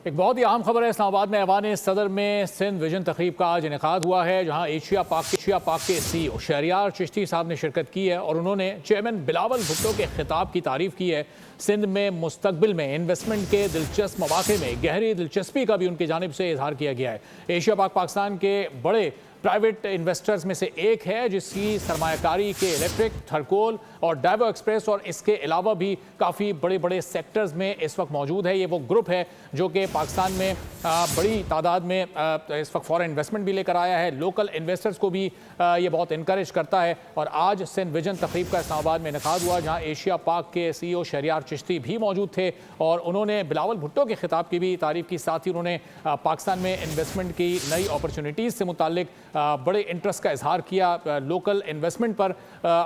एक बहुत ही अहम खबर है। इस्लामाबाद में ऐवान सदर में सिंध विजन तकरीब का आज इनेकाद हुआ है, जहां एशिया पाक के CEO शहरियार चिश्ती साहब ने शिरकत की है और उन्होंने चेयरमैन बिलावल भुट्टो के खिताब की तारीफ की है। सिंध में मुस्तकबिल में इन्वेस्टमेंट के दिलचस्प मौके में गहरी दिलचस्पी का भी उनकी जानिब से इजहार किया गया है। एशिया पाकिस्तान के बड़े प्राइवेट इन्वेस्टर्स में से एक है, जिसकी सरमायाकारी के इलेक्ट्रिक, थरकोल और डाइवो एक्सप्रेस और इसके अलावा भी काफ़ी बड़े बड़े सेक्टर्स में इस वक्त मौजूद है। ये वो ग्रुप है जो कि पाकिस्तान में बड़ी तादाद में इस वक्त फॉरेन इन्वेस्टमेंट भी लेकर आया है। लोकल इन्वेस्टर्स को भी ये बहुत इनकरेज करता है। और आज सिंध विजन तकरीब का इस्लामाबाद में इनेकाद हुआ, जहाँ एशिया पाक के CEO शहरियार चिश्ती भी मौजूद थे और उन्होंने बिलावल भुट्टो के खिताब की भी तारीफ की। साथ ही उन्होंने पाकिस्तान में इन्वेस्टमेंट की नई अपॉर्चुनिटीज़ से मुतालिक बड़े इंटरेस्ट का इजहार किया। लोकल इन्वेस्टमेंट पर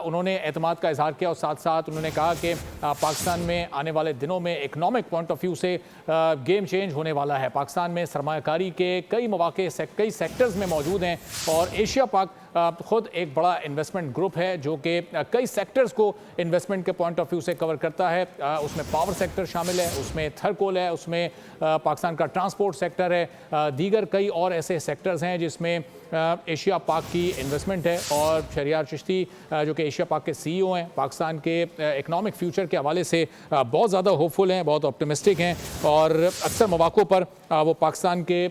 उन्होंने एतमाद का इजहार किया और साथ साथ उन्होंने कहा कि पाकिस्तान में आने वाले दिनों में इकनॉमिक पॉइंट ऑफ व्यू से गेम चेंज होने वाला है। पाकिस्तान में सरमायाकारी के कई मौके कई सेक्टर्स में मौजूद हैं और एशिया पाक खुद एक बड़ा इन्वेस्टमेंट ग्रुप है जो कि कई सेक्टर्स को इन्वेस्टमेंट के पॉइंट ऑफ व्यू से कवर करता है। उसमें पावर सेक्टर शामिल है, उसमें थरकोल है, उसमें पाकिस्तान का ट्रांसपोर्ट सेक्टर है, दीगर कई और ऐसे सेक्टर्स हैं जिसमें एशिया पाक की इन्वेस्टमेंट है। और शहरियार चिश्ती जो कि एशिया पाक के CEO हैं, पाकिस्तान के इकनॉमिक फ्यूचर के हवाले से बहुत ज़्यादा होपफुल हैं, बहुत ऑप्टिमिस्टिक हैं और अक्सर मौक़ों पर वो पाकिस्तान के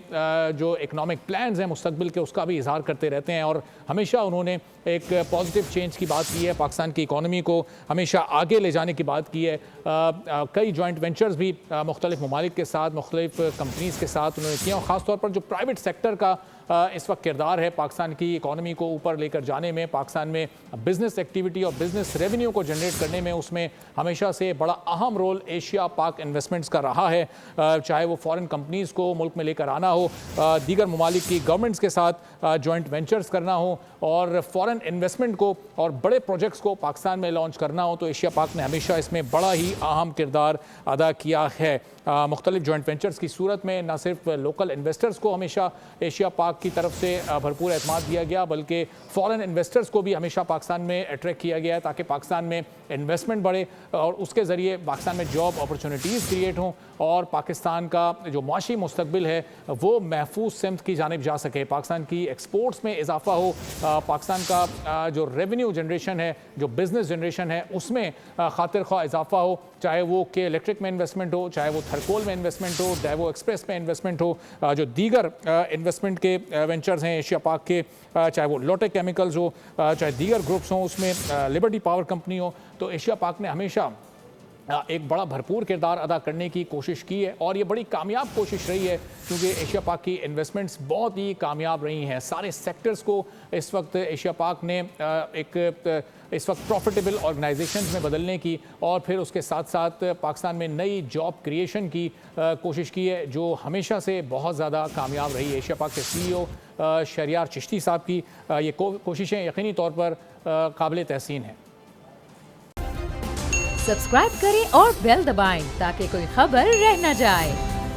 जो इकनॉमिक प्लान्स हैं मुस्तकबिल के, उसका भी इजहार करते रहते हैं। और हमेशा उन्होंने एक पॉजिटिव चेंज की बात की है, पाकिस्तान की इकॉनमी को हमेशा आगे ले जाने की बात की है। कई जॉइंट वेंचर्स भी मुख्तलिफ ममालिक के साथ, मुख्तलिफ कंपनीज़ के साथ उन्होंने किया और ख़ासतौर पर जो प्राइवेट सेक्टर का इस वक्त किरदार है पाकिस्तान की इकॉनमी को ऊपर लेकर जाने में, पाकिस्तान में बिजनेस एक्टिविटी और बिजनेस रेवेन्यू को जनरेट करने में, उसमें हमेशा से बड़ा अहम रोल एशिया पाक इन्वेस्टमेंट्स का रहा है। चाहे वो फॉरेन कंपनीज़ को मुल्क में लेकर आना हो, दीगर ममालिक की गवर्नमेंट्स के साथ जॉइंट वेंचर्स करना हो और फॉरेन इन्वेस्टमेंट को और बड़े प्रोजेक्ट्स को पाकिस्तान में लॉन्च करना हो, तो एशिया पाक ने हमेशा इसमें बड़ा ही अहम किरदार अदा किया है। मुख्तलिफ जॉइंट वेंचर्स की सूरत में न सिर्फ लोकल इन्वेस्टर्स को हमेशा एशिया पाक की तरफ से भरपूर एतमाद दिया गया, बल्कि फ़ॉरेन इन्वेस्टर्स को भी हमेशा पाकिस्तान में अट्रैक्ट किया गया है ताकि पाकिस्तान में इन्वेस्टमेंट बढ़े और उसके ज़रिए पाकिस्तान में जॉब अपॉर्चुनिटीज़ क्रिएट हों और पाकिस्तान का जो माशी मुस्तकबिल है वो महफूज सिमत की जानिब जा सके। पाकिस्तान की एक्सपोर्ट्स में इजाफा हो, पाकिस्तान का जो रेवेन्यू जनरेशन है, जो बिज़नेस जनरेशन है, उसमें खातिर ख्वाह इजाफा हो, चाहे वो के इलेक्ट्रिक में इन्वेस्टमेंट हो, चाहे वो थरकोल में इन्वेस्टमेंट हो, डाइवो एक्सप्रेस में इन्वेस्टमेंट हो, जो दीगर इन्वेस्टमेंट के वेंचर्स हैं एशिया पाक के, चाहे वो लोटेक केमिकल्स हो, चाहे दीगर ग्रुप्स हों, उसमें लिबर्टी पावर कंपनी हो, तो एशिया पाक ने हमेशा एक बड़ा भरपूर किरदार अदा करने की कोशिश की है और ये बड़ी कामयाब कोशिश रही है क्योंकि एशिया पाक की इन्वेस्टमेंट्स बहुत ही कामयाब रही हैं। सारे सेक्टर्स को इस वक्त एशिया पाक ने इस वक्त प्रॉफिटेबल ऑर्गेनाइजेशंस में बदलने की और फिर उसके साथ साथ पाकिस्तान में नई जॉब क्रिएशन की कोशिश की है, जो हमेशा से बहुत ज़्यादा कामयाब रही है। एशिया पाक के CEO शहरियार चिश्ती साहब की ये कोशिशें यकीनी तौर पर काबिल तहसीन हैं। सब्सक्राइब करें और बेल दबाएं ताकि कोई खबर रह न जाए।